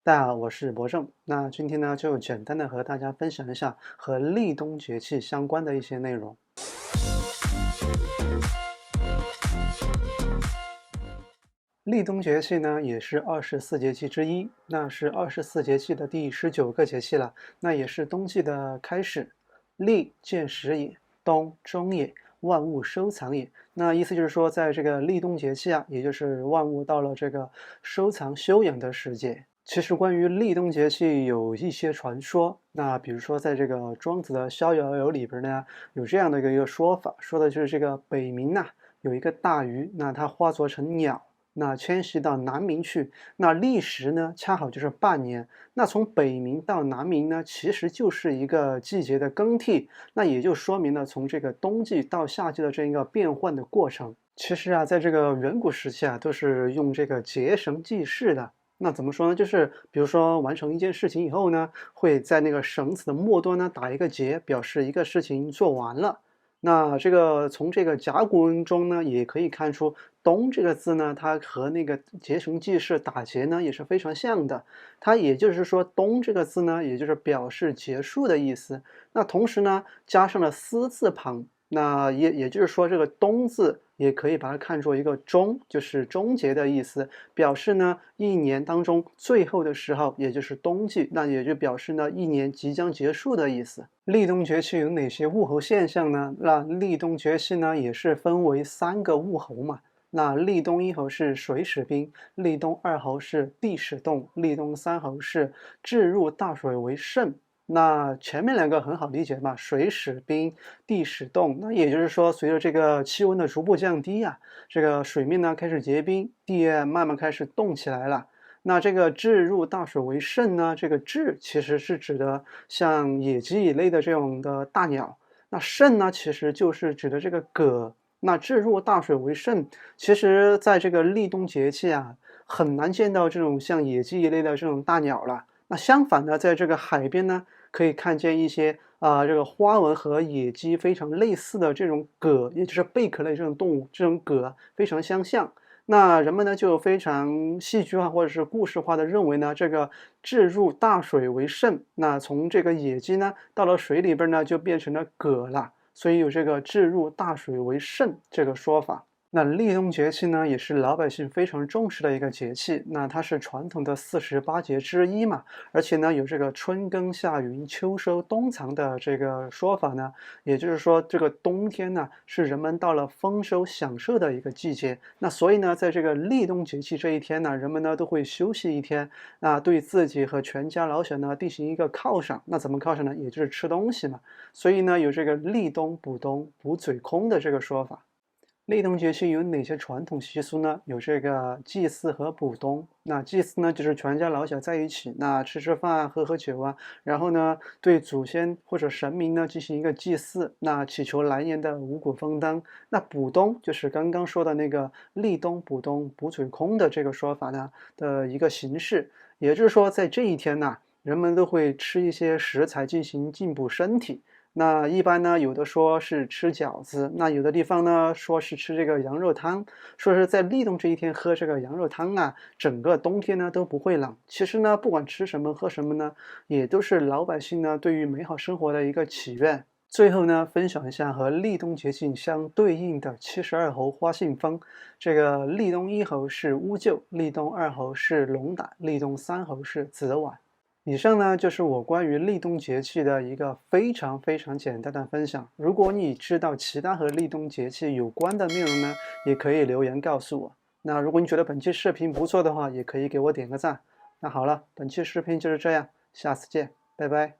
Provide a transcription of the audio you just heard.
大家好，我是博正。那今天呢，就简单的和大家分享一下和立冬节气相关的一些内容。立冬节气呢，也是24节气之一，那是24节气的第19个节气了，那也是冬季的开始。立见始也，冬终也，万物收藏也。那意思就是说，在这个立冬节气啊，也就是万物到了这个收藏休养的时节。其实关于立冬节气有一些传说，那比如说在这个庄子的《逍遥游》里边呢，有这样的一个说法，说的就是这个北冥呐，有一个大鱼，那它化作成鸟，那迁徙到南冥去，那历时呢恰好就是半年。那从北冥到南冥呢，其实就是一个季节的更替，那也就说明了从这个冬季到夏季的这一个变换的过程。其实啊，在这个远古时期啊，都是用这个结绳记事的。那怎么说呢？就是比如说完成一件事情以后呢，会在那个绳子的末端呢打一个结，表示一个事情做完了。那这个从这个甲骨文中呢，也可以看出"冬"这个字呢，它和那个结绳记事打结呢也是非常像的。它也就是说"冬"这个字呢，也就是表示结束的意思。那同时呢，加上了"思"字旁，那也就是说，这个"冬"字也可以把它看作一个终，就是终结的意思，表示呢一年当中最后的时候，也就是冬季，那也就表示呢一年即将结束的意思。立冬节气有哪些物候现象呢？那立冬节气呢也是分为3个物候嘛。那立冬一候是水始冰，立冬二候是地始冻，立冬三候是置入大水为盛。那前面2个很好理解嘛，水始冰，地始冻。那也就是说，随着这个气温的逐步降低啊，这个水面呢开始结冰，地慢慢开始冻起来了。那这个置入大水为盛呢，这个置其实是指的像野鸡一类的这种的大鸟，那盛呢其实就是指的这个蛤。那置入大水为盛，其实在这个立冬节气啊，很难见到这种像野鸡一类的这种大鸟了。那相反呢，在这个海边呢，可以看见一些这个花纹和野鸡非常类似的这种蛤，也就是贝壳类这种动物，这种蛤非常相像。那人们呢就非常戏剧化或者是故事化的认为呢，这个置入大水为盛，那从这个野鸡呢到了水里边呢就变成了蛤了，所以有这个置入大水为盛这个说法。那立冬节气呢，也是老百姓非常重视的一个节气。那它是传统的48节之一嘛，而且呢有这个春耕夏耘秋收冬藏的这个说法呢，也就是说这个冬天呢是人们到了丰收享受的一个季节。那所以呢，在这个立冬节气这一天呢，人们呢都会休息一天，那对自己和全家老小呢进行一个犒赏。那怎么犒赏呢？也就是吃东西嘛。所以呢，有这个立冬补冬补嘴空的这个说法。立冬节气有哪些传统习俗呢？有这个祭祀和补冬。那祭祀呢，就是全家老小在一起，那吃吃饭、喝喝酒啊，然后呢，对祖先或者神明呢进行一个祭祀，那祈求来年的五谷丰登。那补冬就是刚刚说的那个立冬补冬补嘴空的这个说法呢的一个形式，也就是说，在这一天呢，人们都会吃一些食材进行进补身体。那一般呢，有的说是吃饺子，那有的地方呢说是吃这个羊肉汤，说是在立冬这一天喝这个羊肉汤啊，整个冬天呢都不会冷。其实呢，不管吃什么喝什么呢，也都是老百姓呢对于美好生活的一个祈愿。最后呢，分享一下和立冬节气相对应的72候花信封。这个立冬一候是乌桕，立冬二候是龙胆，立冬三候是紫菀。以上呢就是我关于立冬节气的一个非常非常简单的分享。如果你知道其他和立冬节气有关的内容呢，也可以留言告诉我。那如果你觉得本期视频不错的话，也可以给我点个赞。那好了，本期视频就是这样，下次见，拜拜。